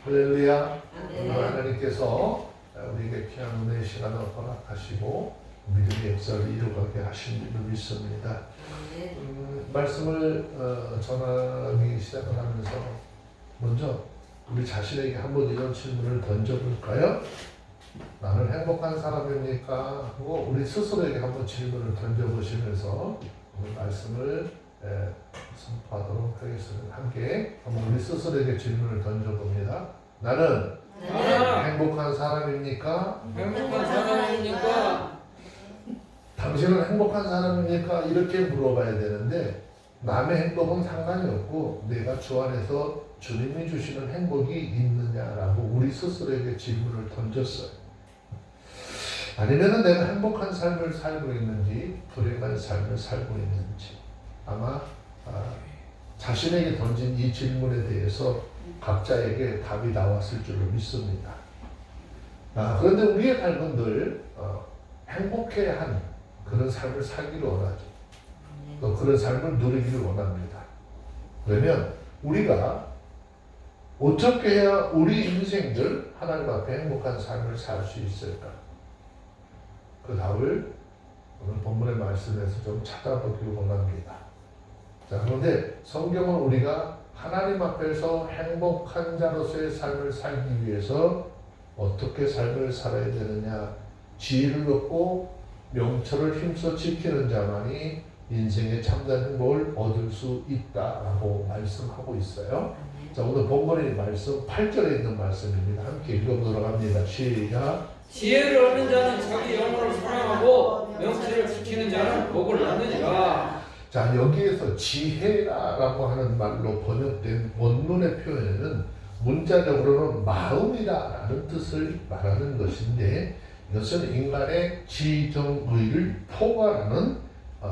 할렐루야. 오늘 하나님께서 우리에게 귀한 은혜의 시간을 허락하시고 믿음의 역사를 이루게 하신 줄을 믿습니다. 말씀을 전하기 시작을 하면서 먼저 우리 자신에게 한번 이런 질문을 던져볼까요? 나는 행복한 사람입니까? 하고 우리 스스로에게 한번 질문을 던져보시면서 오늘 말씀을 선포하도록 하겠습니다. 함께 한번 우리 스스로에게 질문을 던져봅니다. 나는 행복한 사람입니까? 행복한 사람입니까? 당신은 행복한 사람입니까? 이렇게 물어봐야 되는데 남의 행복은 상관이 없고 내가 주 안에서 주님이 주시는 행복이 있느냐라고 우리 스스로에게 질문을 던졌어요. 아니면 내가 행복한 삶을 살고 있는지 불행한 삶을 살고 있는지 아마 자신에게 던진 이 질문에 대해서 각자에게 답이 나왔을 줄로 믿습니다. 그런데 우리의 삶은 늘 행복해야 하는 그런 삶을 살기를 원하죠. 또 그런 삶을 누리기를 원합니다. 그러면 우리가 어떻게 해야 우리 인생들 하나님 앞에 행복한 삶을 살 수 있을까? 그 답을 오늘 본문의 말씀에서 좀 찾아보기 원합니다. 자, 그런데 성경은 우리가 하나님 앞에서 행복한 자로서의 삶을 살기 위해서 어떻게 삶을 살아야 되느냐, 지혜를 얻고 명철을 힘써 지키는 자만이 인생의 참된 행복을 얻을 수 있다라고 말씀하고 있어요. 자, 오늘 본문의 말씀 8절에 있는 말씀입니다. 함께 읽어보도록 합니다. 시작. 지혜를 얻는 자는 자기 영혼을 사랑하고 명철을 지키는 자는 복을 얻느니라. 자, 여기에서 지혜라고 하는 말로 번역된 원문의 표현에는 문자적으로는 마음이라는 뜻을 말하는 것인데 이것은 인간의 지정의를 포괄하는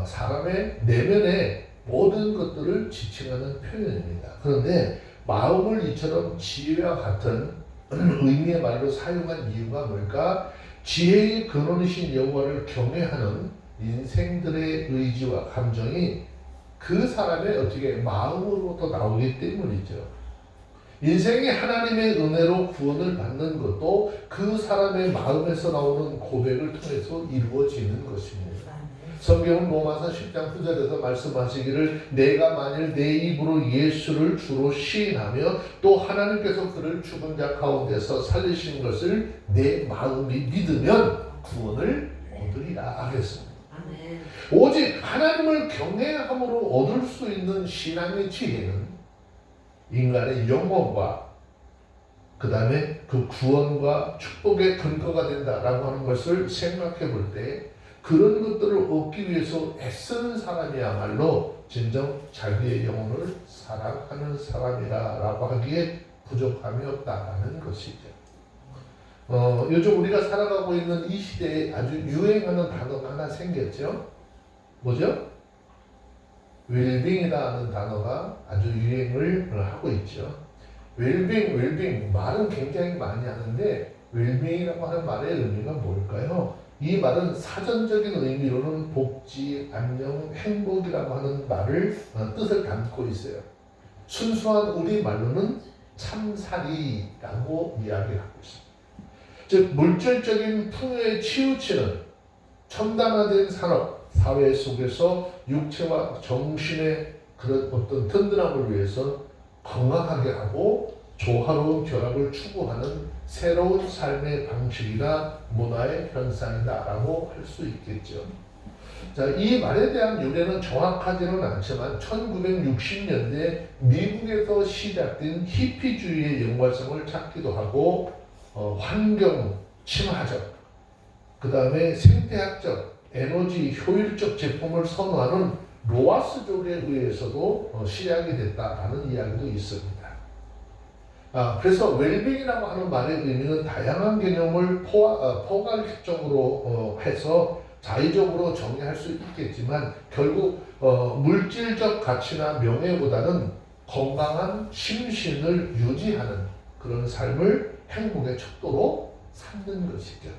사람의 내면의 모든 것들을 지칭하는 표현입니다. 그런데 마음을 이처럼 지혜와 같은 의미의 말로 사용한 이유가 뭘까? 지혜의 근원이신 여호와를 경외하는 인생들의 의지와 감정이 그 사람의 어떻게 마음으로부터 나오기 때문이죠. 인생이 하나님의 은혜로 구원을 받는 것도 그 사람의 마음에서 나오는 고백을 통해서 이루어지는 것입니다. 성경은 로마서 10장 9절에서 말씀하시기를 내가 만일 내 입으로 예수를 주로 시인하며 또 하나님께서 그를 죽은 자 가운데서 살리신 것을 내 마음이 믿으면 구원을 얻으리라 하겠습니다. 오직 하나님을 경외함으로 얻을 수 있는 신앙의 지혜는 인간의 영혼과 그 다음에 그 구원과 축복의 근거가 된다라고 하는 것을 생각해 볼 때 그런 것들을 얻기 위해서 애쓰는 사람이야말로 진정 자기의 영혼을 사랑하는 사람이라고 하기에 부족함이 없다라는 것이죠. 요즘 우리가 살아가고 있는 이 시대에 아주 유행하는 단어가 하나 생겼죠. 뭐죠? 웰빙이라는 단어가 아주 유행을 하고 있죠. 웰빙 말은 굉장히 많이 하는데 웰빙이라고 하는 말의 의미가 뭘까요? 이 말은 사전적인 의미로는 복지, 안녕, 행복이라고 하는 말을 뜻을 담고 있어요. 순수한 우리 말로는 참살이라고 이야기를 하고 있습니다. 즉 물질적인 풍요에 치우치는 첨단화된 산업, 사회 속에서 육체와 정신의 그런 어떤 든든함을 위해서 건강하게 하고 조화로운 결합을 추구하는 새로운 삶의 방식이나 문화의 현상이다라고 할 수 있겠죠. 자, 이 말에 대한 유래는 정확하지는 않지만 1960년대 미국에서 시작된 히피주의의 연관성을 찾기도 하고 환경 친화적, 그 다음에 생태학적, 에너지 효율적 제품을 선호하는 로아스족에 의해서도 시작이 됐다라는 이야기도 있습니다. 그래서 웰빙이라고 하는 말의 의미는 다양한 개념을 포괄적으로 해서 자의적으로 정의할 수 있겠지만 결국 물질적 가치나 명예보다는 건강한 심신을 유지하는 그런 삶을 행복의 척도로 삼는 것이죠.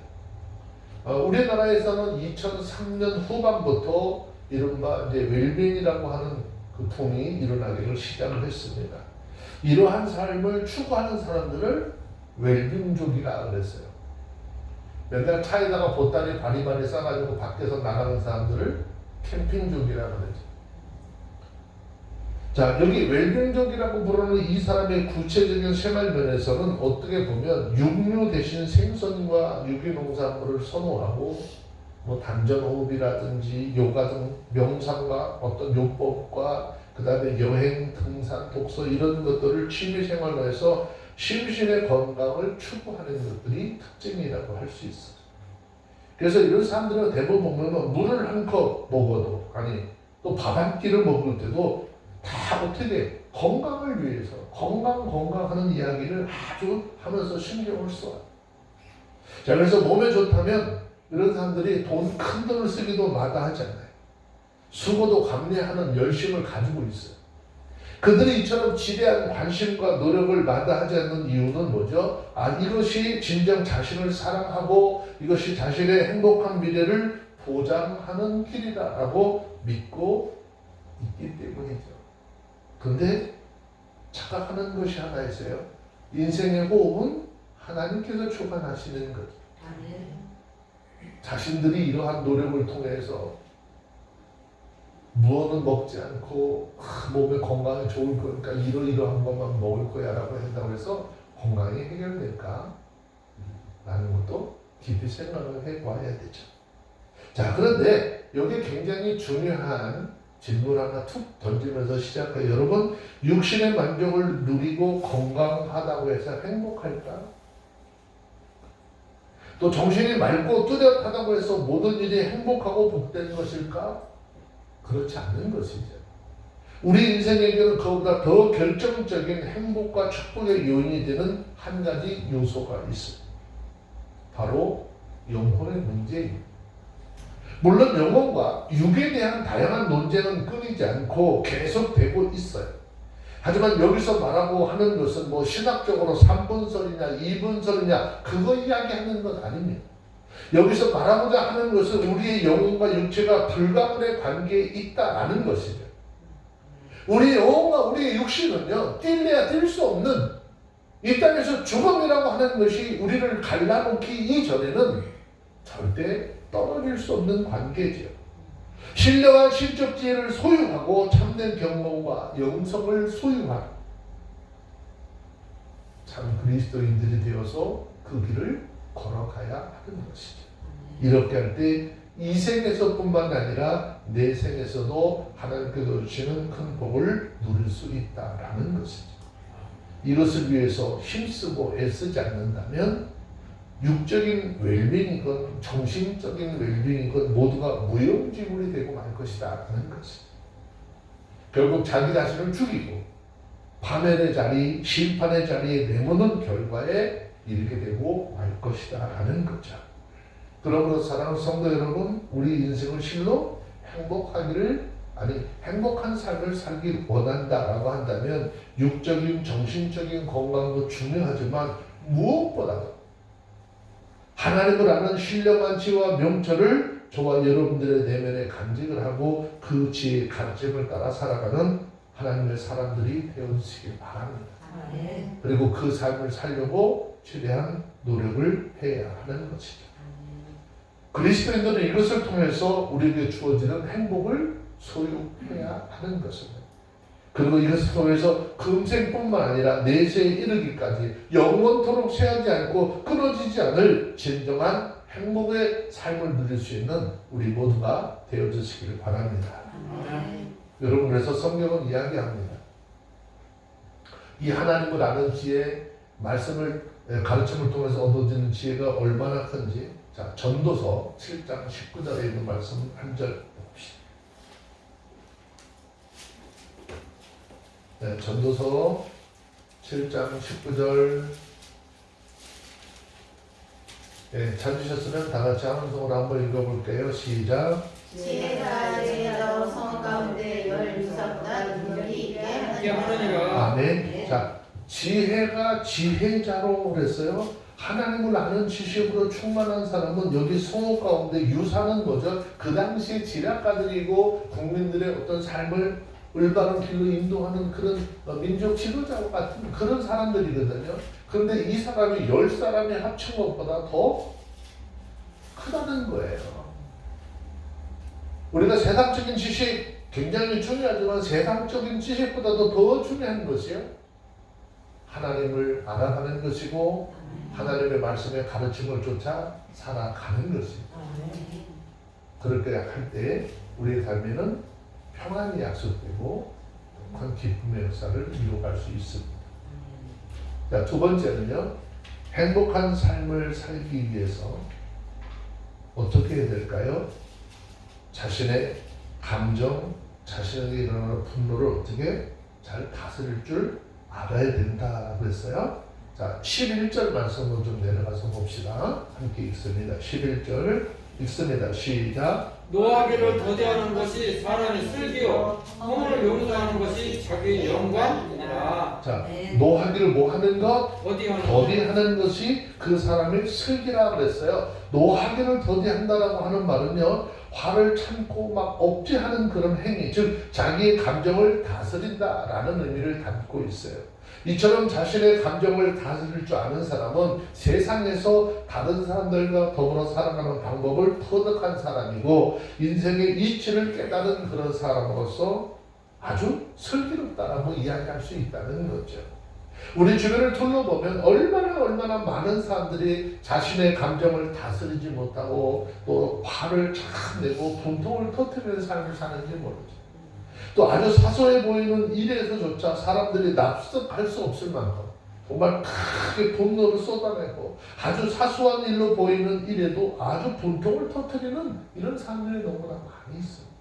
우리나라에서는 2003년 후반부터 이른바 이제 웰빙이라고 하는 그 통이 일어나기를 시작을 했습니다. 이러한 삶을 추구하는 사람들을 웰빙족이라 그랬어요. 맨날 차에다가 보따리 바리바리 싸가지고 밖에서 나가는 사람들을 캠핑족이라 그러죠. 자, 여기 웰빙족이라고 부르는 이 사람의 구체적인 생활면에서는 어떻게 보면 육류 대신 생선과 유기농산물을 선호하고 뭐 단전호흡이라든지 요가 등 명상과 어떤 요법과 그 다음에 여행, 등산, 독서 이런 것들을 취미생활로 해서 심신의 건강을 추구하는 것들이 특징이라고 할 수 있어요. 그래서 이런 사람들은 대부분 보면 물을 한 컵 먹어도 아니 또 밥 한 끼를 먹을 때도 다 어떻게 건강을 위해서 건강하는 이야기를 아주 하면서 신경을 써요. 자, 그래서 몸에 좋다면 이런 사람들이 큰 돈을 쓰기도 마다하지 않아요. 수고도 감내하는 열심을 가지고 있어요. 그들이 이처럼 지대한 관심과 노력을 마다하지 않는 이유는 뭐죠? 이것이 진정 자신을 사랑하고 이것이 자신의 행복한 미래를 보장하는 길이다라고 믿고 있기 때문이죠. 근데 착각하는 것이 하나 있어요. 인생의 호흡은 하나님께서 주관하시는 것. 자신들이 이러한 노력을 통해서 무언은 먹지 않고 몸에 건강에 좋을 거니까 이러한 것만 먹을 거야 라고 한다고 해서 건강이 해결될까? 라는 것도 깊이 생각을 해봐야 되죠. 자, 그런데 여기 굉장히 중요한 질문 하나 툭 던지면서 시작해요. 여러분, 육신의 만족을 누리고 건강하다고 해서 행복할까? 또 정신이 맑고 뚜렷하다고 해서 모든 일이 행복하고 복된 것일까? 그렇지 않는 것이죠. 우리 인생에게는 그보다 더 결정적인 행복과 축복의 요인이 되는 한 가지 요소가 있어요. 바로 영혼의 문제입니다. 물론 영혼과 육에 대한 다양한 논쟁은 끊이지 않고 계속되고 있어요. 하지만 여기서 말하고 하는 것은 뭐 신학적으로 3분설이냐 2분설이냐 그거 이야기하는 것 아닙니다. 여기서 말하고자 하는 것은 우리의 영혼과 육체가 불가분의 관계에 있다라는 것이죠. 우리의 영혼과 우리의 육신은요, 뛸래야 뛸 수 없는 이 땅에서 죽음이라고 하는 것이 우리를 갈라놓기 이전에는 절대 떨어질 수 없는 관계죠. 신령한 신적 지혜를 소유하고 참된 경험과 영성을 소유한 참 그리스도인들이 되어서 그 길을 걸어가야 하는 것이죠. 이렇게 할 때 이 생에서뿐만 아니라 내 생에서도 하나님께서 주시는 큰 복을 누릴 수 있다라는 것이죠. 이것을 위해서 힘쓰고 애쓰지 않는다면 육적인 웰빙이건 정신적인 웰빙이건 모두가 무용지물이 되고 말 것이다 라는 것이죠. 결국 자기 자신을 죽이고 파멸의 자리, 심판의 자리에 내모는 결과에 이르게 되고 말 것이다 라는 거죠. 그러므로 사랑하는 성도 여러분, 우리 인생을 실로 행복한 삶을 살길 원한다라고 한다면 육적인 정신적인 건강도 중요하지만 무엇보다도 하나님을 아는 신령한 지혜와 명철을 저와 여러분들의 내면에 간직을 하고 그 지혜의 가르침을 따라 살아가는 하나님의 사람들이 되어주시길 바랍니다. 그리고 그 삶을 살려고 최대한 노력을 해야 하는 것이죠. 그리스도인들은 이것을 통해서 우리에게 주어지는 행복을 소유해야 하는 것입니다. 그리고 이것을 통해서 금생뿐만 아니라 내세에 이르기까지 영원토록 쇠하지 않고 끊어지지 않을 진정한 행복의 삶을 누릴 수 있는 우리 모두가 되어주시기를 바랍니다. 여러분, 그래서 성경은 이야기합니다. 이 하나님을 아는 지혜, 말씀을 가르침을 통해서 얻어지는 지혜가 얼마나 큰지, 자, 전도서 7장 19절에 있는 말씀 한 절 봅시다. 네, 전도서 7장 19절. 네, 찾으셨으면 다 같이 함성으로 한번 읽어볼게요. 시작. 지혜가 제자로 성 가운데 열 유섭다 눈물이 있게 하느니라. 아멘. 자, 지혜가 지혜자로 그랬어요. 하나님을 아는 지식으로 충만한 사람은 여기 성호 가운데 유사는 뭐죠? 그 당시에 지략가들이고 국민들의 어떤 삶을 올바른 길로 인도하는 그런 민족 지도자와 같은 그런 사람들이거든요. 그런데 이 사람이 10사람이 합친 것보다 더 크다는 거예요. 우리가 세상적인 지식 굉장히 중요하지만 세상적인 지식보다도 더 중요한 것이요, 하나님을 알아가는 것이고 하나님의 말씀의 가르침을 쫓아 살아가는 것입니다. 그렇게 할 때 우리의 삶에는 평안이 약속되고 큰 기쁨의 역사를 이루어갈 수 있습니다. 자, 두 번째는요, 행복한 삶을 살기 위해서 어떻게 해야 될까요? 자신의 감정, 자신에게 일어나는 분노를 어떻게 잘 다스릴 줄 알아야 된다고 했어요. 자, 11절 말씀을 좀 내려가서 봅시다. 함께 읽습니다. 11절 읽습니다. 시작. 노하기를 더디하는 것이 사람의 슬기요 허물을 용서하는 것이 자기의 영광이니라. 자, 노하기를 뭐 하는 것? 더디하는 것이 그 사람의 슬기라고 그랬어요. 노하기를 더디한다라고 하는 말은요, 화를 참고 막 억제하는 그런 행위, 즉 자기의 감정을 다스린다라는 의미를 담고 있어요. 이처럼 자신의 감정을 다스릴 줄 아는 사람은 세상에서 다른 사람들과 더불어 살아가는 방법을 터득한 사람이고 인생의 이치를 깨달은 그런 사람으로서 아주 슬기롭다라고 이야기할 수 있다는 거죠. 우리 주변을 둘러보면 얼마나 많은 사람들이 자신의 감정을 다스리지 못하고 또 화를 참 내고 분통을 터뜨리는 삶을 사는지 모르죠. 또 아주 사소해 보이는 일에서조차 사람들이 납득할 수 없을 만큼 정말 크게 분노를 쏟아내고 아주 사소한 일로 보이는 일에도 아주 분통을 터뜨리는 이런 사람들이 너무나 많이 있습니다.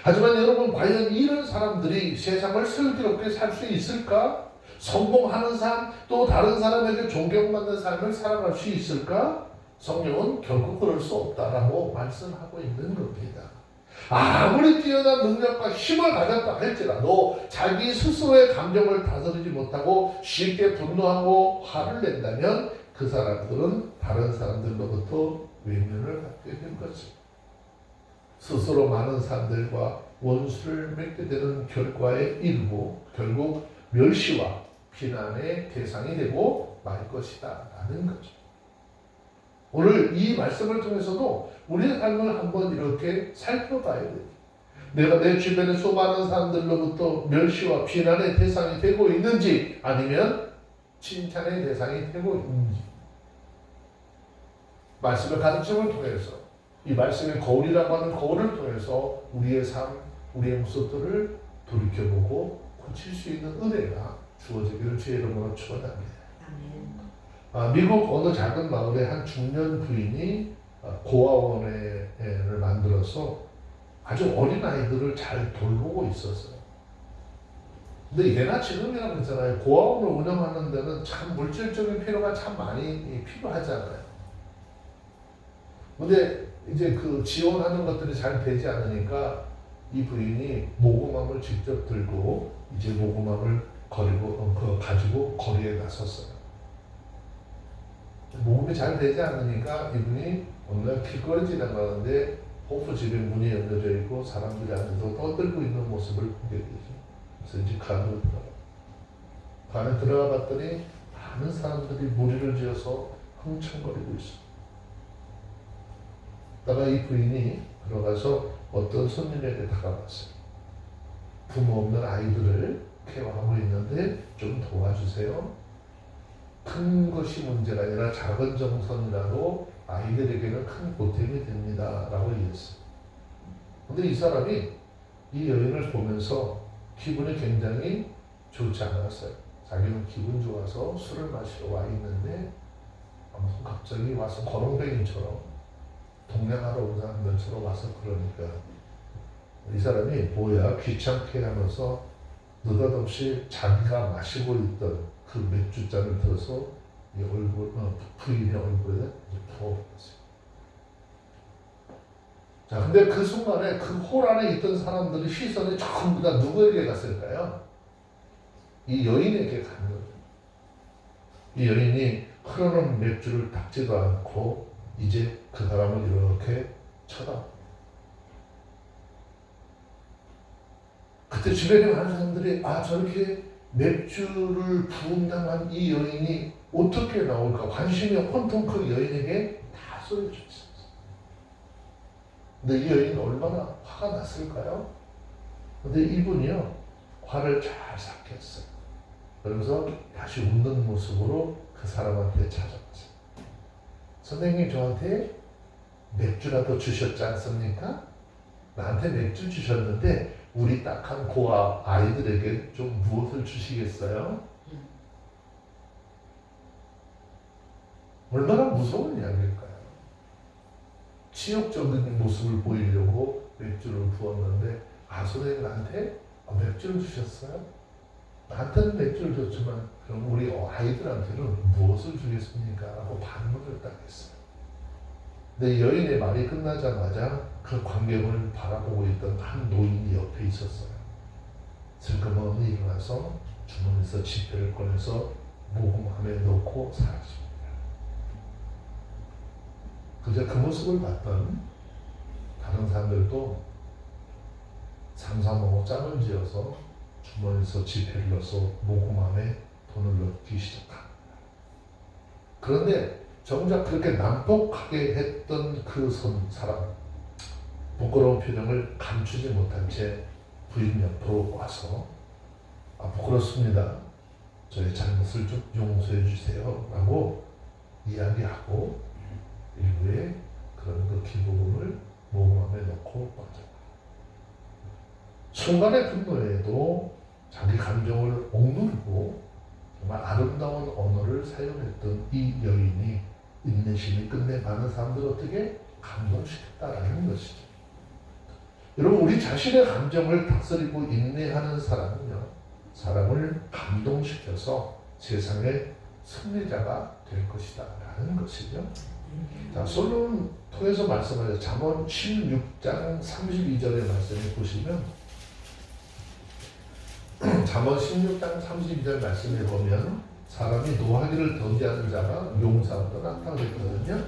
하지만 여러분, 과연 이런 사람들이 세상을 슬기롭게 살 수 있을까? 성공하는 삶, 또 다른 사람에게 존경받는 삶을 살아갈 수 있을까? 성경은 결국 그럴 수 없다라고 말씀하고 있는 겁니다. 아무리 뛰어난 능력과 힘을 가졌다 할지라도 자기 스스로의 감정을 다스리지 못하고 쉽게 분노하고 화를 낸다면 그 사람들은 다른 사람들로부터 외면을 받게 될 것입니다. 스스로 많은 사람들과 원수를 맺게 되는 결과에 이르고 결국 멸시와 비난의 대상이 되고 말 것이다 라는 거죠. 오늘 이 말씀을 통해서도 우리의 삶을 한번 이렇게 살펴봐야 돼요. 내가 내 주변의 수많은 사람들로부터 멸시와 비난의 대상이 되고 있는지 아니면 칭찬의 대상이 되고 있는지, 말씀의 가르침을 통해서 이 말씀의 거울이라고 하는 거울을 통해서 우리의 삶, 우리의 모습들을 돌이켜보고 고칠 수 있는 은혜가 주어지기를 주의 이름으로 축원합니다. 미국 어느 작은 마을에 한 중년 부인이 고아원을 만들어서 아주 어린 아이들을 잘 돌보고 있었어요. 근데 예나 지금이라고 했잖아요. 고아원을 운영하는 데는 참 물질적인 필요가 참 많이 필요하잖아요. 근데 이제 그 지원하는 것들이 잘 되지 않으니까 이 부인이 모금함을 직접 들고 이제 모금함을 가지고 거리에 나섰어요. 모금이 잘 되지 않으니까 이분이 어느 날 길거리 지나가는데 호프 집에 문이 열려져 있고 사람들이 앉아서 떠들고 있는 모습을 보게 되죠. 그래서 이제 안에 들어가 봤더니 많은 사람들이 무리를 지어서 흥청거리고 있어요. 다가 이 부인이 들어가서 어떤 손님에게 다가갔어요. 부모 없는 아이들을 케어하고 있는데 좀 도와주세요. 큰 것이 문제가 아니라 작은 정성이라도 아이들에게는 큰 보탬이 됩니다 라고 얘기했어요. 근데 이 사람이 이 여인을 보면서 기분이 굉장히 좋지 않았어요. 자기는 기분 좋아서 술을 마시러 와 있는데 아무튼 갑자기 와서 거렁뱅이처럼 동냥하러 온 사람들처럼 와서 그러니까 이 사람이 뭐야 귀찮게 하면서 느닷없이 자기가 마시고 있던 그 맥주잔을 들어서 이 부인의 얼굴에 부어버렸어요. 자, 근데 그 순간에 그 홀 안에 있던 사람들의 시선이 전부 다 누구에게 갔을까요? 이 여인에게 간 거예요. 이 여인이 흐르는 맥주를 닦지도 않고 이제 그 사람을 이렇게 쳐다봅니다. 그때 주변에 많은 사람들이 저렇게 맥주를 부응당한 이 여인이 어떻게 나올까 관심이 온통 그 여인에게 다 쏠려져 있었어요. 근데 이 여인은 얼마나 화가 났을까요? 근데 이분이요 화를 잘 삭혔어요. 그러면서 다시 웃는 모습으로 그 사람한테 찾아왔어요. 선생님 저한테 맥주라도 주셨지 않습니까? 나한테 맥주 주셨는데 우리 딱한 고아 아이들에게 좀 무엇을 주시겠어요? 얼마나 무서운 이야기일까요? 치욕적인 모습을 보이려고 맥주를 부었는데 선생님 나한테 맥주를 주셨어요? 나한테는 맥주를 줬지만 그럼 우리 아이들한테는 무엇을 주겠습니까? 라고 반문을 딱 했어요. 근데 여인의 말이 끝나자마자 그 광경을 바라보고 있던 한 노인이 옆에 있었어요. 슬그머니 일어나서 주머니에서 지폐를 꺼내서 모금함에 넣고 사라집니다. 그저 그 모습을 봤던 다른 사람들도 삼삼오오 짝을 지어서 주머니에서 지폐를 넣어서 모금함에 돈을 넣기 시작합니다. 그런데 정작 그렇게 난폭하게 했던 그 사람 부끄러운 표정을 감추지 못한 채 부인 옆으로 와서 부끄럽습니다. 저의 잘못을 좀 용서해 주세요 라고 이야기하고 일부에 그런 그 기부금을 모금함에 넣고 빠져나가요. 순간의 분노에도 자기 감정을 억누르고 정말 아름다운 언어를 사용했던 이 여인이 인내심이 끝내 많은 사람들을 어떻게 감동시켰다라는 것이죠. 여러분 우리 자신의 감정을 다스리고 인내하는 사람은요 사람을 감동시켜서 세상의 승리자가 될 것이다 라는 것이죠. 자, 솔로몬 통해서 말씀하죠. 잠언 16장 32절의 말씀을 보시면 잠언 16장 32절 말씀에 보면 사람이 노하기를 더디하는 자가 용사보다 낫다 그랬거든요.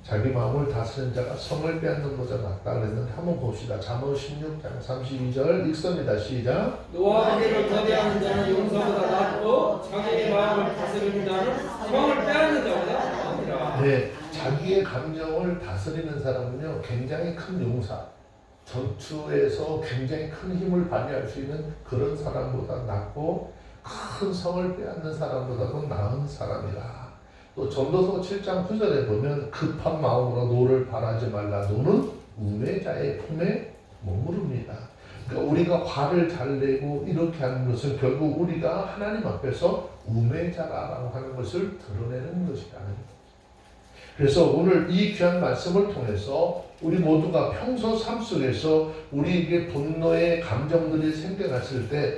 자기 마음을 다스리는 자가 성을 빼앗는 것보다 낫다 그랬는데 한번 봅시다. 잠언 16장 32절 읽습니다. 시작. 노하기를 더디하는 자는 용사보다 낫고 자기 마음을 다스리는 자는 성을 빼앗는 자보다 나으니라. 네, 자기의 감정을 다스리는 사람은요 굉장히 큰 용사, 전투에서 굉장히 큰 힘을 발휘할 수 있는 그런 사람보다 낫고 큰 성을 빼앗는 사람보다도 나은 사람이라. 또 전도서 7장 9절에 보면 급한 마음으로 노를 바라지 말라. 노는 우매자의 품에 머무릅니다. 그러니까 우리가 화를 잘 내고 이렇게 하는 것은 결국 우리가 하나님 앞에서 우매자라고 하는 것을 드러내는 것이라는 거예요. 그래서 오늘 이 귀한 말씀을 통해서 우리 모두가 평소 삶 속에서 우리에게 분노의 감정들이 생겨났을 때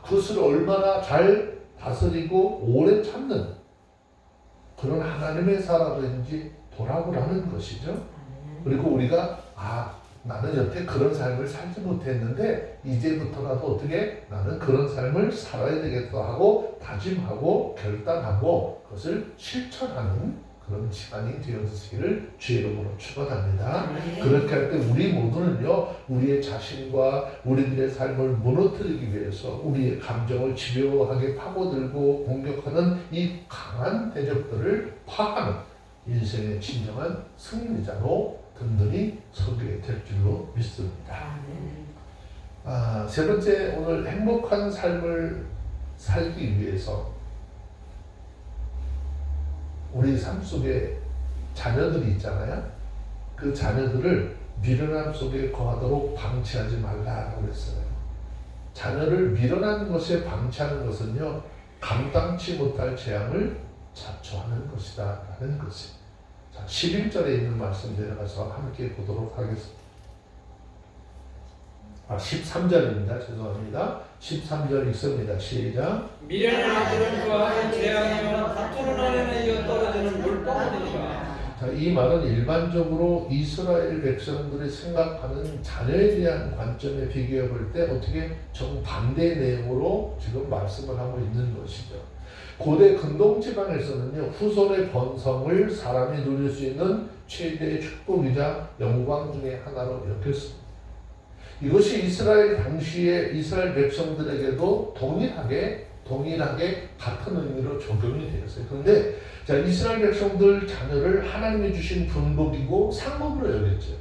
그것을 얼마나 잘 다스리고 오래 참는 그런 하나님의 사람인지 돌아보라는 것이죠. 그리고 우리가 나는 여태 그런 삶을 살지 못했는데 이제부터라도 어떻게 나는 그런 삶을 살아야 되겠다 하고 다짐하고 결단하고 그것을 실천하는 그런 시간이 되어지기를 주의 이름으로 축원합니다. 그렇게 할 때 우리 모두는요 우리의 자신과 우리들의 삶을 무너뜨리기 위해서 우리의 감정을 집요하게 파고들고 공격하는 이 강한 대적들을 파하는 인생의 진정한 승리자로 든든히 서게 될 줄로 믿습니다. 세 번째, 오늘 행복한 삶을 살기 위해서 우리 삶 속에 자녀들이 있잖아요. 그 자녀들을 미련함 속에 거하도록 방치하지 말라고 그랬어요. 자녀를 미련한 것에 방치하는 것은요 감당치 못할 재앙을 자초하는 것이다 라는 것이. 자, 11절에 있는 말씀 내려가서 함께 보도록 하겠습니다. 13절입니다. 죄송합니다. 13절 읽습니다. 시작. 미련한 아들은 그와는 재앙이며 다투는 아내는 이어 떨어지는 물방울이니라. 자, 이 말은 일반적으로 이스라엘 백성들이 생각하는 자녀에 대한 관점에 비교해 볼 때 어떻게 정반대의 내용으로 지금 말씀을 하고 있는 것이죠. 고대 근동지방에서는요 후손의 번성을 사람이 누릴 수 있는 최대의 축복이자 영광 중의 하나로 여겼습니다. 이것이 이스라엘 당시에 이스라엘 백성들에게도 동일하게 같은 의미로 적용이 되었어요. 그런데 자, 이스라엘 백성들 자녀를 하나님이 주신 분복이고 상급으로 여겼죠.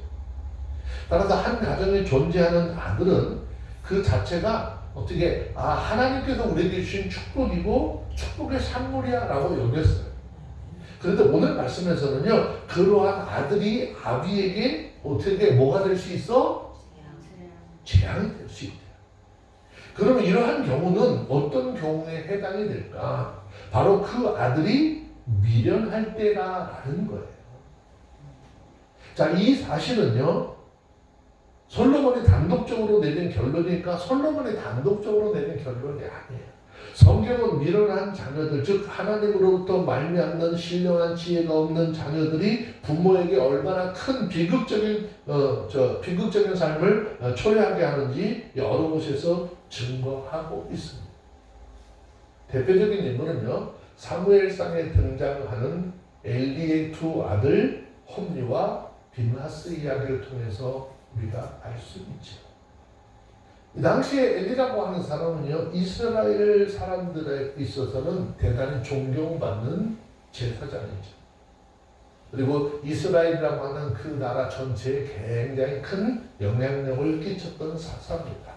따라서 한 가정에 존재하는 아들은 그 자체가 어떻게 하나님께서 우리에게 주신 축복이고 축복의 산물이야 라고 여겼어요. 그런데 오늘 말씀에서는요, 그러한 아들이 아비에게 어떻게 뭐가 될 수 있어? 재앙이 될 수 있대요. 그러면 이러한 경우는 어떤 경우에 해당이 될까? 바로 그 아들이 미련할 때라는 거예요. 자, 이 사실은요, 솔로몬이 단독적으로 내린 결론이니까 솔로몬이 단독적으로 내린 결론이 아니에요. 성경은 미련한 자녀들, 즉 하나님으로부터 말미암는 신령한 지혜가 없는 자녀들이 부모에게 얼마나 큰 비극적인 삶을 초래하게 하는지 여러 곳에서 증거하고 있습니다. 대표적인 인물은요, 사무엘상에 등장하는 엘리의 두 아들 홈리와 빈하스 이야기를 통해서 우리가 알 수 있죠. 이 당시에 엘리라고 하는 사람은요, 이스라엘 사람들에 있어서는 대단히 존경받는 제사장이죠. 그리고 이스라엘이라고 하는 그 나라 전체에 굉장히 큰 영향력을 끼쳤던 사사입니다.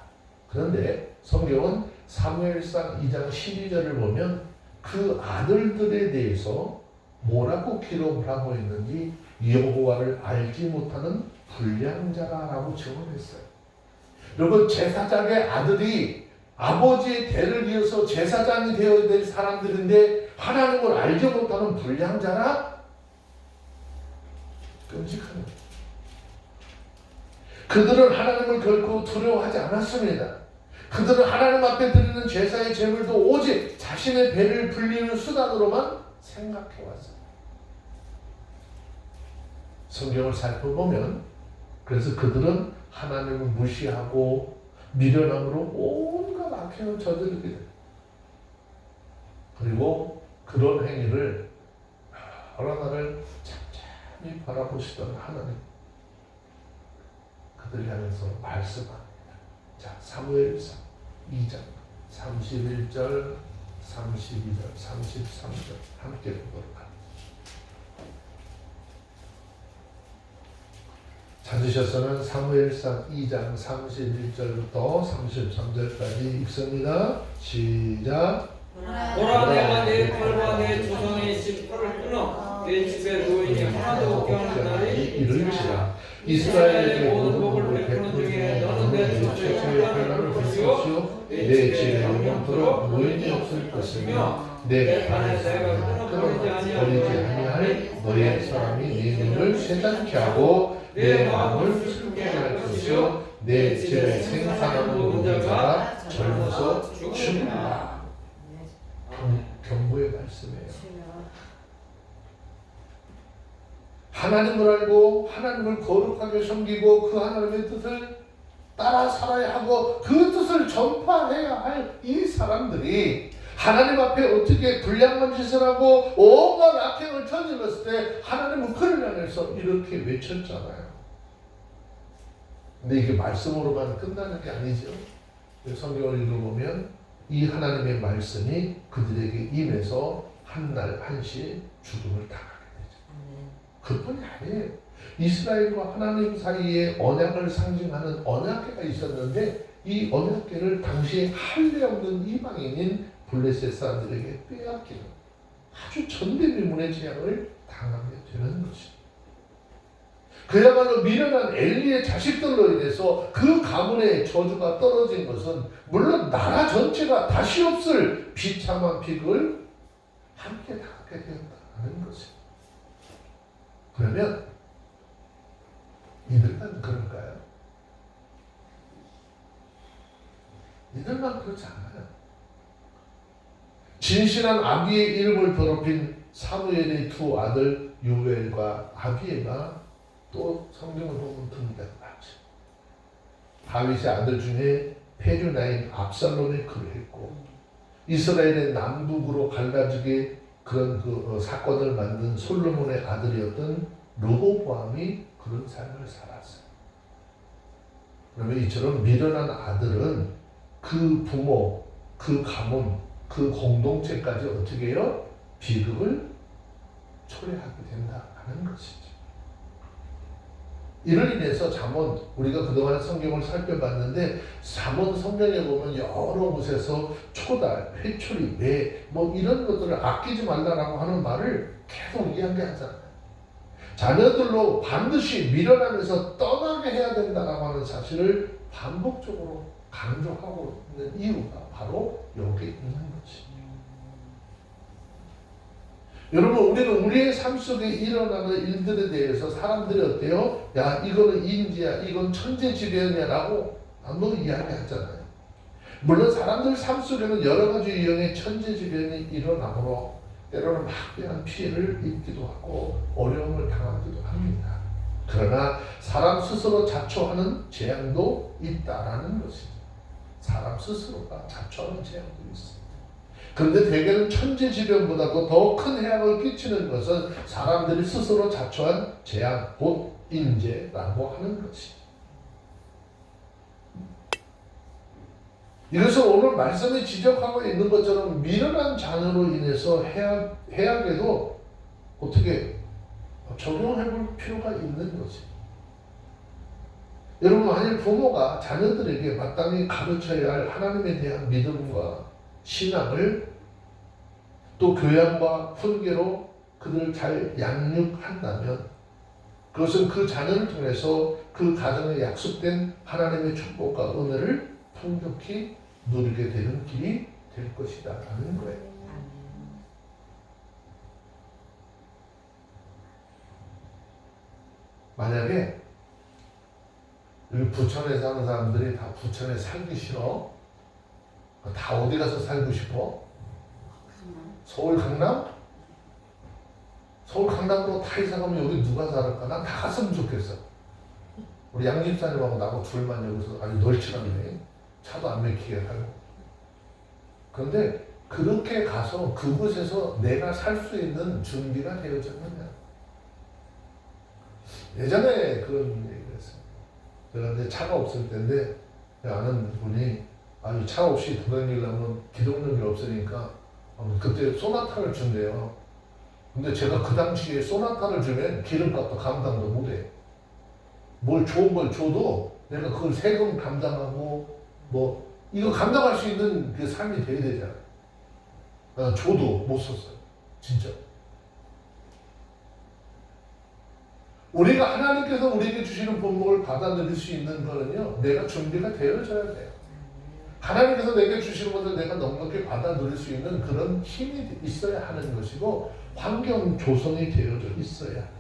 그런데 성경은 사무엘상 2장 12절을 보면 그 아들들에 대해서 뭐라고 기록을 하고 있는지 여호와를 알지 못하는 불량자라고 증언했어요. 여러분, 제사장의 아들이 아버지의 대를 이어서 제사장이 되어야 될 사람들인데 하나님을 알지 못하는 불량자라? 끔찍한 거예요. 그들은 하나님을 결코 두려워하지 않았습니다. 그들은 하나님 앞에 드리는 제사의 제물도 오직 자신의 배를 불리는 수단으로만 생각해왔어요. 성경을 살펴보면 그래서 그들은 하나님을 무시하고 미련함으로 온갖 악행을 저지르게 됩니다. 그리고 그런 행위를 여러 날을 잠잠히 바라보시던 하나님, 그들 향해서 말씀합니다. 자, 사무엘상 2장 31절, 32절, 33절 함께 보도록 합니다. 찾으셔서는 사무엘상 2장 31절부터 33절까지 읽습니다. 시작. 보라, 내가 내 팔과 내 조상의 지퍼를 끊어 내 집에 노인이 하나도 없게 하는 날이 이를지라. 이스라엘에게 모든 복을 베푸는 중에 너는 내 최초의 환난을 벗으시오. 내 집에 영원토록 노인이 없을 것이며 내 판에 내가 끊어버리지 아니할 너의 사람이 네 눈을 쇠잔케 하고 내 마음을 슬프게 할 것이요 내 집에 생산하는 노동자가 젊어서 죽는다. 경고의 말씀이에요. 하나님을 알고 하나님을 거룩하게 섬기고 그 하나님의 뜻을 따라 살아야 하고 그 뜻을 전파해야 할 이 사람들이 하나님 앞에 어떻게 불량한 짓을 하고 온갖 악행을 저질렀을 때 하나님은 그를 향해서 이렇게 외쳤잖아요. 근데 이게 말씀으로만 끝나는 게 아니죠. 성경을 읽어보면 이 하나님의 말씀이 그들에게 임해서 한 날 한시에 죽음을 당하게 되죠. 그뿐이 아니에요. 이스라엘과 하나님 사이에 언약을 상징하는 언약궤가 있었는데 이 언약궤를 당시에 할례 없는 이방인인 블레셋 사람들에게 빼앗기는 아주 전대미문의 재앙을 당하게 되는 것입니다. 그야말로 미련한 엘리의 자식들로 인해서 그 가문의 저주가 떨어진 것은 물론 나라 전체가 다시 없을 비참한 비극을 함께 당하게 되었다는 것입니다. 그러면 이들만 그런가요? 이들만 그렇지 않아요. 진실한 아비의 이름을 더럽힌 사무엘의 두 아들 요엘과 아비에가 또 성경을 보면 등장하죠. 다윗의 아들 중에 페류나인 압살롬이 그랬고 이스라엘의 남북으로 갈라지게 그런 사건을 만든 솔로몬의 아들이었던 르호보암이 그런 삶을 살았어요. 그러면 이처럼 미련한 아들은 그 부모, 그 가문, 그 공동체까지 어떻게 해요? 비극을 초래하게 된다는 것이죠. 이를 인해서 잠언, 우리가 그동안 성경을 살펴봤는데 잠언 성경에 보면 여러 곳에서 초달, 회초리, 매 뭐 이런 것들을 아끼지 말라라고 하는 말을 계속 이야기하잖아요. 자녀들로 반드시 밀어나면서 떠나게 해야 된다라고 하는 사실을 반복적으로 강조하고 있는 이유가 바로 여기에 있는 것입니다. 여러분, 우리는 우리의 삶 속에 일어나는 일들에 대해서 사람들이 어때요? 야, 이거는 인지야, 이건 천재지변이야라고 뭐 이야기하잖아요. 물론 사람들 삶 속에는 여러 가지 유형의 천재지변이 일어나므로 때로는 막대한 피해를 입기도 하고 어려움을 당하기도 합니다. 그러나 사람 스스로 자초하는 재앙도 있다라는 것이죠. 사람 스스로가 자초하는 재앙도 있습니다. 그런데 대개는 천재지변보다도 더 큰 해악을 끼치는 것은 사람들이 스스로 자초한 재앙, 곧 인재라고 하는 것이죠. 이래서 오늘 말씀에 지적하고 있는 것처럼 미련한 자녀로 인해서 해악에도 어떻게 적용해 볼 필요가 있는 거지. 여러분, 만일 부모가 자녀들에게 마땅히 가르쳐야 할 하나님에 대한 믿음과 신앙을 또 교양과 훈계로 그들을 잘 양육한다면 그것은 그 자녀를 통해서 그 가정에 약속된 하나님의 축복과 은혜를 풍족히 누리게 되는 길이 될 것이다 라는 거예요. 만약에 여기 부천에 사는 사람들이 다 부천에 살기 싫어? 다 어디 가서 살고 싶어? 서울 강남? 서울 강남으로 다 이사 가면 여기 누가 살을까? 난 다 갔으면 좋겠어. 우리 양집사님하고 나하고 둘만 여기서 아주 널찍한데 차도 안 막히게 살고. 그런데 그렇게 가서 그곳에서 내가 살 수 있는 준비가 되어졌느냐? 예전에 그런 얘기를 했어요. 제가 이제 차가 없을 때인데 아는 분이 아니 차 없이 돌아다니려면 기동력이 없으니까 그때 소나타를 준대요. 근데 제가 그 당시에 소나타를 주면 기름값도 감당도 못해. 뭘 좋은 걸 줘도 내가 그걸 세금 감당하고 뭐 이거 감당할 수 있는 그 삶이 돼야 되잖아. 줘도 못 썼어요. 진짜. 우리가 하나님께서 우리에게 주시는 본목을 받아 들일 수 있는 거는요, 내가 준비가 되어져야 돼요. 하나님께서 내게 주시는 것을 내가 넉넉히 받아 들일 수 있는 그런 힘이 있어야 하는 것이고 환경 조성이 되어져 있어야 돼요.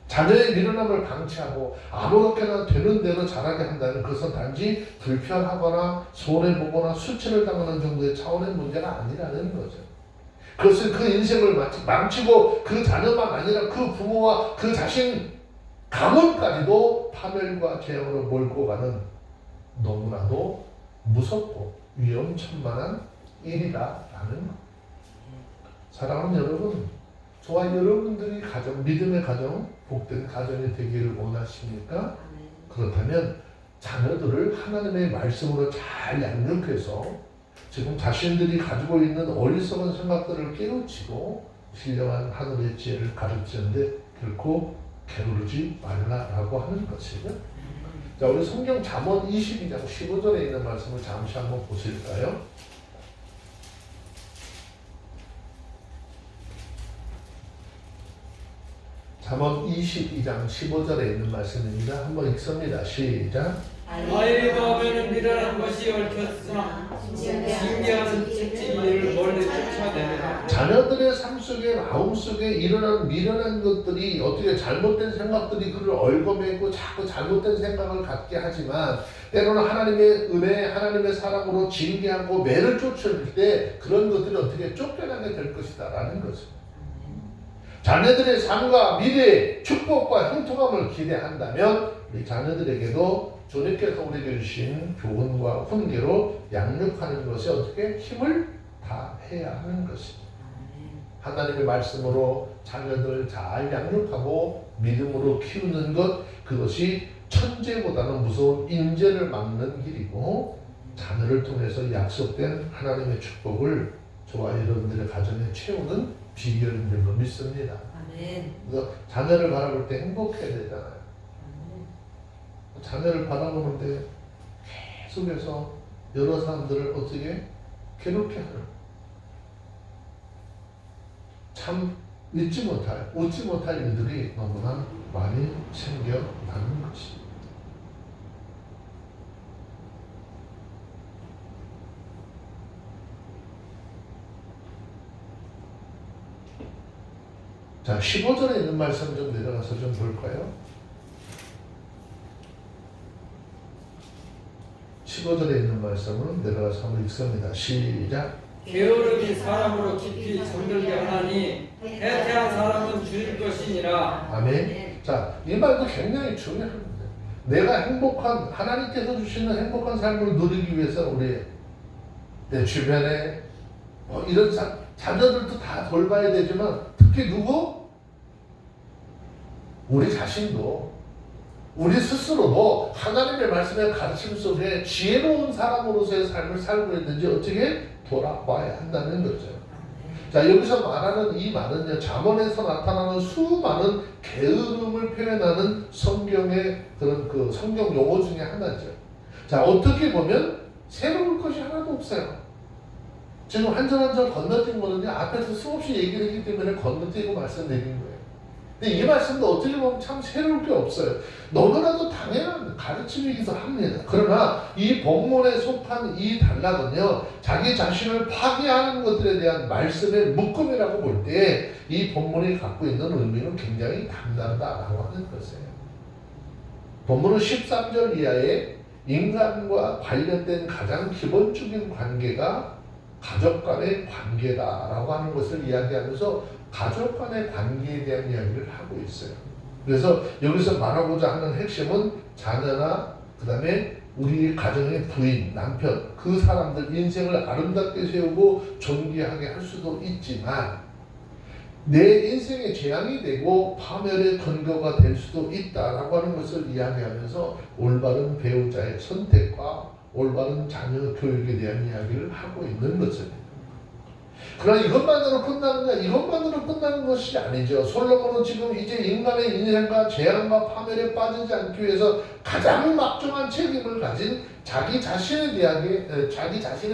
자녀의 미련함을 방치하고 아무렇게나 되는 대로 자라게 한다면 그것은 단지 불편하거나 손해보거나 수치를 당하는 정도의 차원의 문제가 아니라는 거죠. 그것은 그 인생을 망치고 그 자녀만 아니라 그 부모와 그 자신 가문까지도 파멸과 재앙으로 몰고 가는 너무나도 무섭고 위험천만한 일이다라는 것. 사랑하는 여러분, 저와 여러분들이 가정, 믿음의 가정, 복된 가정이 되기를 원하십니까? 그렇다면 자녀들을 하나님의 말씀으로 잘 양육해서 지금 자신들이 가지고 있는 어리석은 생각들을 깨우치고 신령한 하늘의 지혜를 가르치는데 결코 게으르지 말라라고 하는 것이죠. 자, 우리 성경 잠언 22장 15절에 있는 말씀을 잠시 한번 보실까요? 잠언 22장 15절에 있는 말씀입니다. 한번 읽습니다. 시작. 아이의 마음에는 미련한 것이 얽혔으나 징계하는 찝찝이를 멀리 쫓아내느라. 자녀들의 삶 속에 마음 속에 일어나는 미련한 것들이 어떻게 잘못된 생각들이 그를 얽어매고 자꾸 잘못된 생각을 갖게 하지만 때로는 하나님의 은혜, 하나님의 사랑으로 징계하고 매를 쫓을 때 그런 것들이 어떻게 쫓겨나게 될 것이다 라는 것입니다. 자녀들의 삶과 미래의 축복과 형통함을 기대한다면 우리 자녀들에게도 주님께서 우리에게 주신 교훈과 훈계로 양육하는 것이 어떻게 힘을 다해야 하는 것입니다. 하나님의 말씀으로 자녀들을 잘 양육하고 믿음으로 키우는 것, 그것이 천재보다는 무서운 인재를 막는 길이고, 자녀를 통해서 약속된 하나님의 축복을 저와 여러분들의 가정에 채우는 비결인 줄로 믿습니다. 아멘. 그래서 자녀를 바라볼 때 행복해야 되잖아요. 자녀를 바라보는데 계속해서 여러 사람들을 어떻게 괴롭게 하는, 참 웃지 못할 일들이 너무나 많이 생겨나는 것이. 자, 15절에 있는 말씀 좀 내려가서 좀 볼까요? 15절에 있는 말씀은 내려가서 한번 읽습니다. 시작. 게으름이 사람으로 깊이 잠들게 하나니 해태한 사람은 주일 것이니라. 아멘. 자, 이 말도 굉장히 중요합니다. 내가 행복한, 하나님께서 주시는 행복한 삶을 누리기 위해서 우리 내 주변에 이런 자녀들도 다 돌봐야 되지만, 특히 누구? 우리 자신도, 우리 스스로도 하나님의 말씀의 가르침 속에 지혜로운 사람으로서의 삶을 살고 있는지 어떻게 돌아봐야 한다는 거죠. 자, 여기서 말하는 이 말은요, 잠언에서 나타나는 수많은 게으름을 표현하는 성경의 그런 그 성경 용어 중에 하나죠. 자, 어떻게 보면 새로울 것이 하나도 없어요. 지금 한 절 한 절 건너뛴 거는요, 앞에서 수없이 얘기를 했기 때문에 건너뛰고 말씀드리는 거예요. 근데 이 말씀도 어떻게 보면 참 새로울 게 없어요. 너무나도 당연한 가르침이기도 합니다. 그러나 이 본문에 속한 이 단락은요, 자기 자신을 파괴하는 것들에 대한 말씀의 묶음이라고 볼 때 이 본문이 갖고 있는 의미는 굉장히 담당다라고 하는 것이에요. 본문은 13절 이하에 인간과 관련된 가장 기본적인 관계가 가족 간의 관계다라고 하는 것을 이야기하면서 가족 간의 관계에 대한 이야기를 하고 있어요. 그래서 여기서 말하고자 하는 핵심은 자녀나 그 다음에 우리 가정의 부인, 남편, 그 사람들 인생을 아름답게 세우고 존귀하게 할 수도 있지만 내 인생의 재앙이 되고 파멸의 근거가 될 수도 있다라고 하는 것을 이야기하면서 올바른 배우자의 선택과 올바른 자녀 교육에 대한 이야기를 하고 있는 것입니다. 그러나 이것만으로 끝나느냐? 이것만으로 끝나는 것이 아니죠. 솔로몬은 지금 이제 인간의 인생과 재앙과 파멸에 빠지지 않기 위해서 가장 막중한 책임을 가진 자기 자신에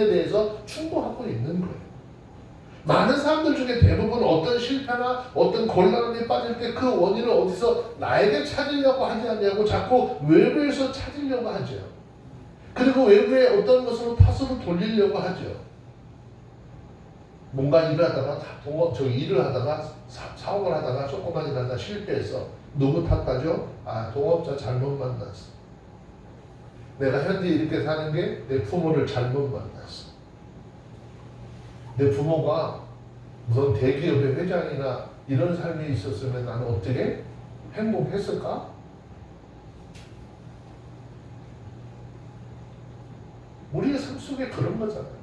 대해서 충고하고 있는 거예요. 많은 사람들 중에 대부분 어떤 실패나 어떤 곤란함에 빠질 때 그 원인을 어디서 나에게 찾으려고 하지 않냐고 자꾸 외부에서 찾으려고 하죠. 그리고 외부에 어떤 것으로 탓으로 돌리려고 하죠. 뭔가 일을 하다가 일을 하다가 사업을 하다가 조금만 일하다 실패해서 누구 탓하죠? 동업자 잘못 만났어. 내가 현재 이렇게 사는 게 내 부모를 잘못 만났어. 내 부모가 무슨 대기업의 회장이나 이런 삶이 있었으면 나는 어떻게 행복했을까? 우리의 삶 속에 그런 거잖아요.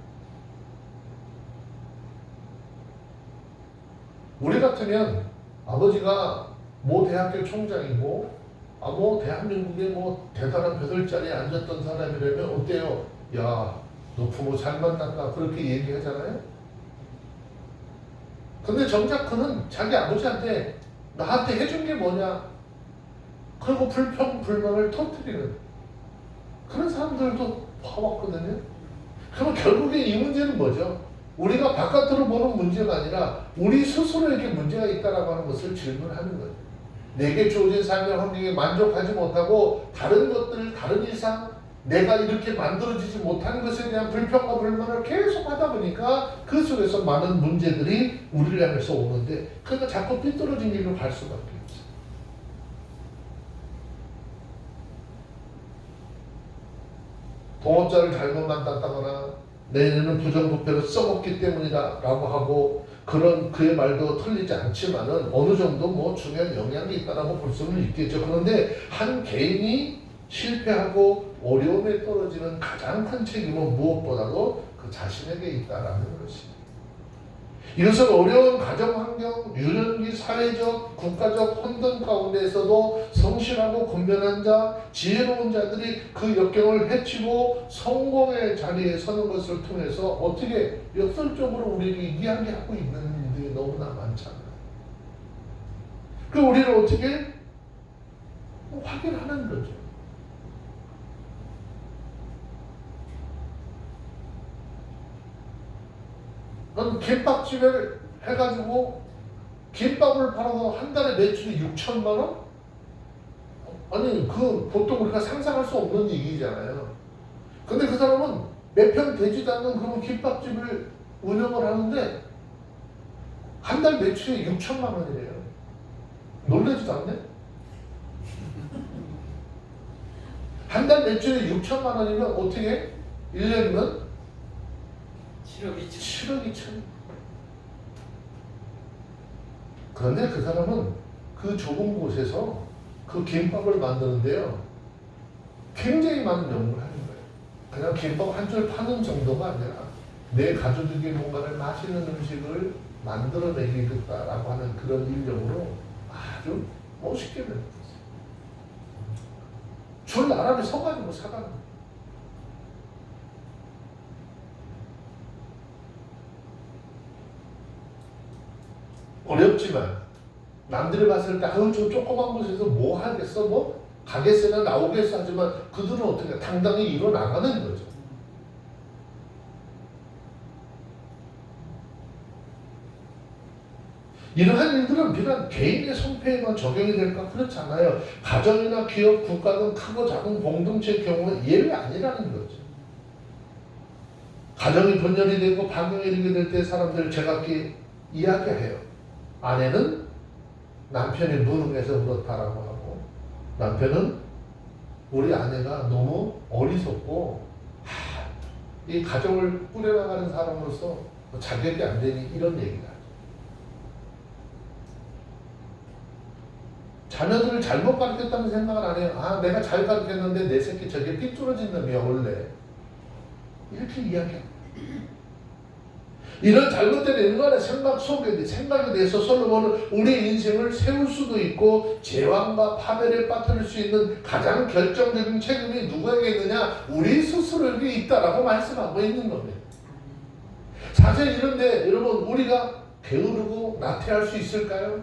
우리 같으면 아버지가 모 대학교 총장이고 뭐 대한민국의 뭐 대단한 벼슬자리에 앉았던 사람이라면 어때요? 야, 너 부모 잘 만났다 그렇게 얘기하잖아요. 근데 정작 그는 자기 아버지한테 나한테 해준 게 뭐냐? 그리고 불평 불만을 터뜨리는 그런 사람들도 봐왔거든요. 그럼 결국에 이 문제는 뭐죠? 우리가 바깥으로 보는 문제가 아니라 우리 스스로에게 문제가 있다라고 하는 것을 질문하는 거예요. 내게 주어진 삶의 환경에 만족하지 못하고 다른 것들, 다른 이상 내가 이렇게 만들어지지 못하는 것에 대한 불평과 불만을 계속 하다 보니까 그 속에서 많은 문제들이 우리를 향해서 오는데 그러니까 자꾸 삐뚤어진 길로 갈 수밖에 없어요. 동업자를 잘못 만났다거나 내년은 부정부패로 써먹기 때문이다 라고 하고 그런 그의 말도 틀리지 않지만은 어느 정도 뭐 중요한 영향이 있다라고 볼 수는 있겠죠. 그런데 한 개인이 실패하고 어려움에 떨어지는 가장 큰 책임은 무엇보다도 그 자신에게 있다라는 것입니다. 이것은 어려운 가정환경, 유년기 사회적, 국가적 혼돈 가운데에서도 성실하고 건면한 자, 지혜로운 자들이 그 역경을 헤치고 성공의 자리에 서는 것을 통해서 어떻게 역설적으로 우리에게 이야기하고 있는 일들이 너무나 많잖아요. 그 우리를 어떻게 확인하는 거죠. 김밥집을 해가지고 김밥을 팔아서 한 달에 매출이 6천만 원? 아니 그 보통 우리가 상상할 수 없는 얘기잖아요. 근데 그 사람은 몇 편 되지도 않는 그런 김밥집을 운영을 하는데 한 달 매출이 6천만 원이래요. 놀라지도 않네? 한 달 매출이 6천만 원이면 어떻게 1년이면 7억 2천. 7억 2천. 그런데 그 사람은 그 좁은 곳에서 그 김밥을 만드는데요. 굉장히 많은 연구를 하는 거예요. 그냥 김밥 한 줄 파는 정도가 아니라 내 가족에게 뭔가를 맛있는 음식을 만들어내겠다라고 하는 그런 일념으로 아주 멋있게 만들었어요. 줄 나란히 서가지고 사가는 거예요. 어렵지만 남들이 봤을 때 아유 저 조그만 곳에서 뭐 하겠어 뭐 가겠으나 나오겠어 하지만 그들은 어떻게 당당히 일어나가는 거죠. 이러한 일들은 비단 개인의 성패에만 적용이 될까? 그렇지 않아요. 가정이나 기업, 국가 등 크고 작은 공동체의 경우는 예외 아니라는 거죠. 가정이 분열이 되고 반경이 이르게 될 때 사람들 제각기 이야기해요. 아내는 남편이 무능해서 그렇다라고 하고 남편은 우리 아내가 너무 어리석고 이 가정을 꾸려나가는 사람으로서 자격이 안 되니 이런 얘기가 자녀들을 잘못 가르쳤다는 생각을 안 해요. 아 내가 잘 가르쳤는데 내 새끼 저게 삐뚤어진 놈이야 원래 이렇게 이야기해요. 이런 잘못된 인간의 생각에 대해서 솔로몬은 우리 인생을 세울 수도 있고 재앙과 파멸에 빠뜨릴 수 있는 가장 결정적인 책임이 누구에게 있느냐? 우리 스스로에게 있다라고 말씀하고 있는 겁니다. 사실 이런데 여러분 우리가 게으르고 나태할 수 있을까요?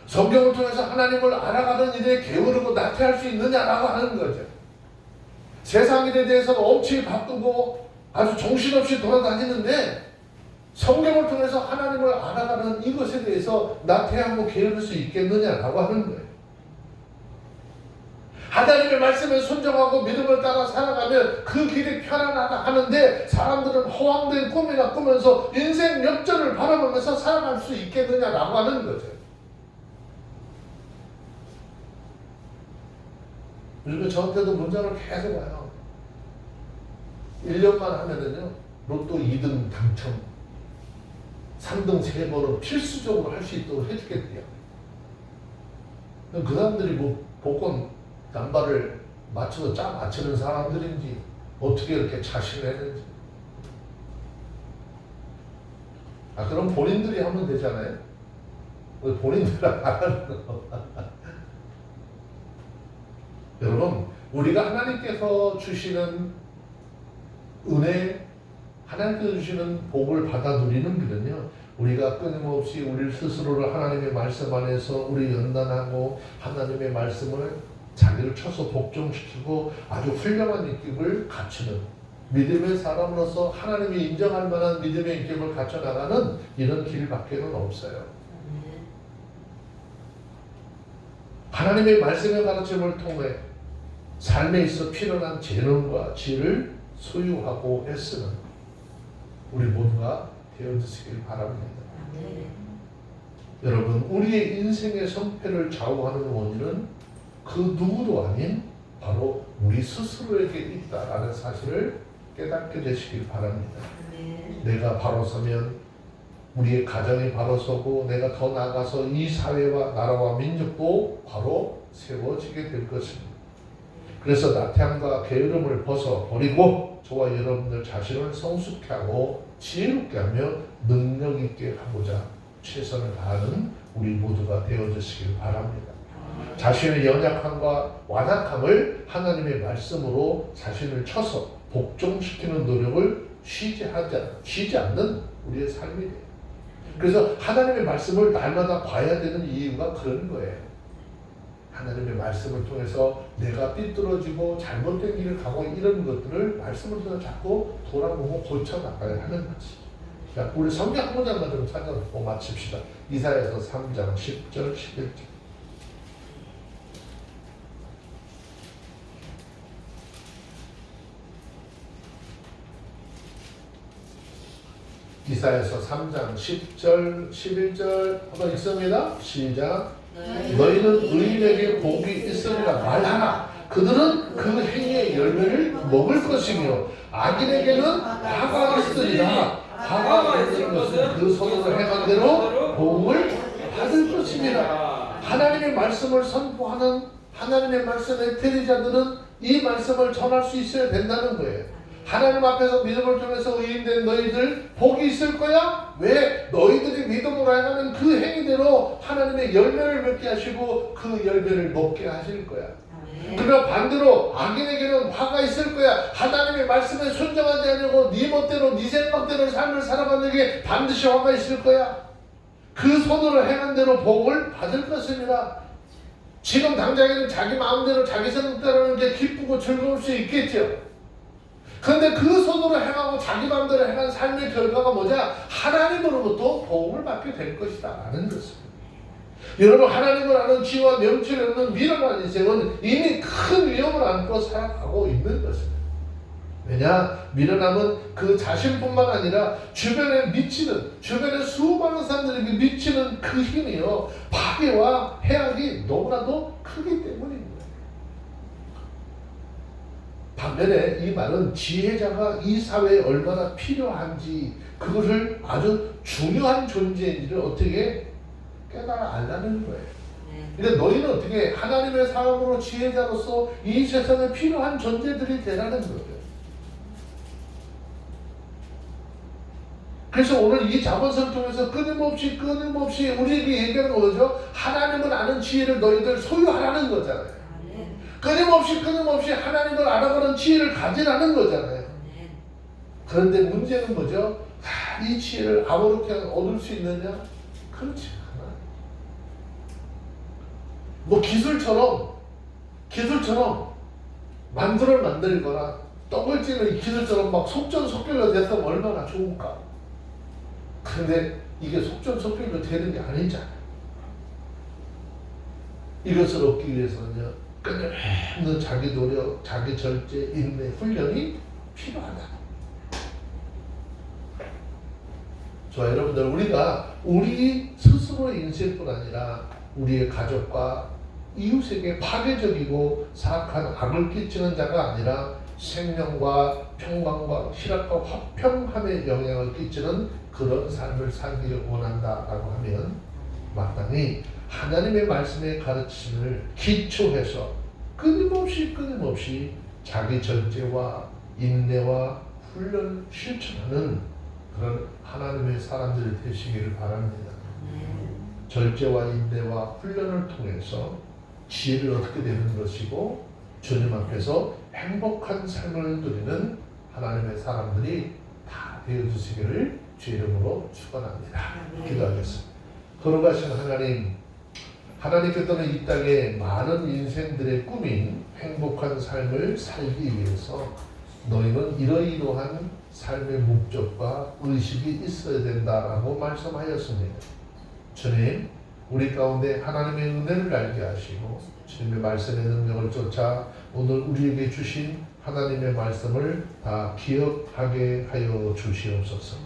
성경을 통해서 하나님을 알아가는 일에 게으르고 나태할 수 있느냐라고 하는 거죠. 세상 일에 대해서는 엄청 바쁘고 아주 정신없이 돌아다니는데 성경을 통해서 하나님을 알아가는 이것에 대해서 나태하고 게으를 수 있겠느냐라고 하는 거예요. 하나님의 말씀에 순종하고 믿음을 따라 살아가면 그 길이 편안하다 하는데 사람들은 허황된 꿈이나 꾸면서 인생 역전을 바라보면서 살아갈 수 있겠느냐라고 하는 거죠. 요즘에 저한테도 문자를 계속 와요. 1년만 하면은요, 로또 2등 당첨, 3등 3번은 필수적으로 할 수 있도록 해주겠대요. 그 사람들이 뭐 복권 남발을 맞춰서 짜 맞추는 사람들인지 어떻게 이렇게 자신을 했는지. 아, 그럼 본인들이 하면 되잖아요. 본인들이 안 하는 거. 여러분, 우리가 하나님께서 주시는 은혜, 하나님께서 주시는 복을 받아 누리는 길은요, 우리가 끊임없이 우리 스스로를 하나님의 말씀 안에서 우리 연단하고 하나님의 말씀을 자기를 쳐서 복종시키고 아주 훌륭한 인격을 갖추는 믿음의 사람으로서 하나님이 인정할 만한 믿음의 인격을 갖춰나가는 이런 길밖에는 없어요. 하나님의 말씀의 가르침을 통해 삶에 있어 필요한 재능과 지혜를 소유하고 애쓰는 우리 모두가 되어주시길 바랍니다. 여러분, 우리의 인생의 성패를 좌우하는 원인은 그 누구도 아닌 바로 우리 스스로에게 있다라는 사실을 깨닫게 되시길 바랍니다. 내가 바로 서면 우리의 가정이 바로 서고 내가 더 나아가서 이 사회와 나라와 민족도 바로 세워지게 될 것입니다. 그래서 나태함과 게으름을 벗어버리고 저와 여러분들 자신을 성숙케 하고 지혜롭게 하며 능력 있게 하고자 최선을 다하는 우리 모두가 되어주시길 바랍니다. 자신의 연약함과 완악함을 하나님의 말씀으로 자신을 쳐서 복종시키는 노력을 쉬지 않는 우리의 삶이 돼요. 그래서 하나님의 말씀을 날마다 봐야 되는 이유가 그런 거예요. 하나님의 말씀을 통해서 내가 삐뚤어지고 잘못된 길을 가고 이런 것들을 말씀을 통해서 자꾸 돌아보고 고쳐나가야 하는 거지. 자, 우리 성경 한 문장만 좀 찾아보고 마칩시다. 이사야서 3장 10절 11절. 이사야서 3장 10절 11절 한번 읽습니다. 시작. 너희는 의인에게 복이 있으리라 말하라. 그들은 그 행위의 열매를 먹을 것이며 악인에게는 화가 있으리라. 화가 있는 것은 그 손으로 행한 대로 복을 받을 것입니다. 하나님의 말씀을 선포하는 하나님의 말씀의 테리자들은 이 말씀을 전할 수 있어야 된다는 거예요. 하나님 앞에서 믿음을 통해서 의인된 너희들 복이 있을 거야? 왜? 너희들이 믿음으로 행하는 그 행위대로 하나님의 열매를 맺게 하시고 그 열매를 먹게 하실 거야. 그러나 반대로 악인에게는 화가 있을 거야. 하나님의 말씀에 순종하지 않으려고 네 멋대로 네 생각대로 삶을 살아가는 게 반드시 화가 있을 거야. 그 손으로 행한 대로 복을 받을 것입니다. 지금 당장에는 자기 마음대로 자기 생각대로 하는 게 기쁘고 즐거울 수 있겠죠. 그런데 그 손으로 행하고 자기 마음대로 행한 삶의 결과가 뭐냐? 하나님으로부터 복을 받게 될 것이다 라는 것입니다. 여러분, 하나님을 아는 지혜와 명철을 얻는 미련한 인생은 이미 큰 위험을 안고 살아가고 있는 것입니다. 왜냐? 미련함은 그 자신뿐만 아니라 주변에 수많은 사람들에게 미치는 그 힘이요, 파괴와 해악이 너무나도 크기 때문입니다. 반면에 이 말은 지혜자가 이 사회에 얼마나 필요한지, 그것을 아주 중요한 존재인지를 어떻게 깨달아 알라는 거예요. 그러니까 너희는 어떻게 하나님의 사람으로 지혜자로서 이 세상에 필요한 존재들이 되라는 거예요. 그래서 오늘 이 자문서를 통해서 끊임없이 우리에게 얘기하는 거죠. 하나님을 아는 지혜를 너희들 소유하라는 거잖아요. 끊임없이 하나님을 알아가는 지혜를 가지라는 거잖아요. 그런데 문제는 뭐죠? 이 지혜를 아무렇게 얻을 수 있느냐? 그렇지 않아. 뭐 기술처럼 만두를 만들거나 떡을 찌는 이 기술처럼 막 속전속결로 됐으면 얼마나 좋을까? 그런데 이게 속전속결로 되는 게 아니잖아요. 이것을 얻기 위해서는요, 끊임없는 자기 노력, 자기 절제, 인내, 훈련이 필요하다. 좋아요, 여러분들, 우리가 우리 스스로의 인생뿐 아니라 우리의 가족과 이웃에게 파괴적이고 사악한 악을 끼치는 자가 아니라 생명과 평강과 희락과 화평함에 영향을 끼치는 그런 삶을 살기를 원한다라고 하면 마땅히 하나님의 말씀의 가르침을 기초해서 끊임없이 자기 절제와 인내와 훈련을 실천하는 그런 하나님의 사람들이 되시기를 바랍니다. 절제와 인내와 훈련을 통해서 지혜를 얻게 되는 것이고 주님 앞에서 행복한 삶을 누리는 하나님의 사람들이 다 되어주시기를 주 이름으로 축원합니다. 기도하겠습니다. 걸어가신 하나님께서는 이 땅에 많은 인생들의 꿈인 행복한 삶을 살기 위해서 너희는 이러이러한 삶의 목적과 의식이 있어야 된다라고 말씀하였습니다. 주님, 우리 가운데 하나님의 은혜를 알게 하시고 주님의 말씀의 능력을 쫓아 오늘 우리에게 주신 하나님의 말씀을 다 기억하게 하여 주시옵소서.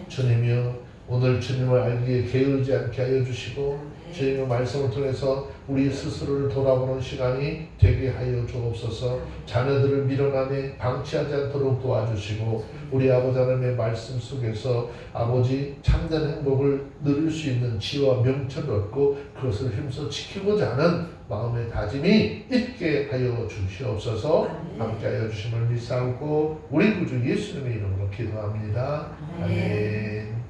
주님이여, 오늘 주님을 알기에 게으르지 않게 하여 주시고 주님의 말씀을 통해서 우리 스스로를 돌아보는 시간이 되게 하여 주옵소서. 자녀들을 미련함에 방치하지 않도록 도와주시고 우리 아버지 하나님의 말씀 속에서 아버지 참된 행복을 누릴 수 있는 지혜와 명철을 얻고 그것을 힘써 지키고자 하는 마음의 다짐이 있게 하여 주시옵소서. 함께 하여 주심을 믿사오고 우리 구주 예수님의 이름으로 기도합니다. 아멘.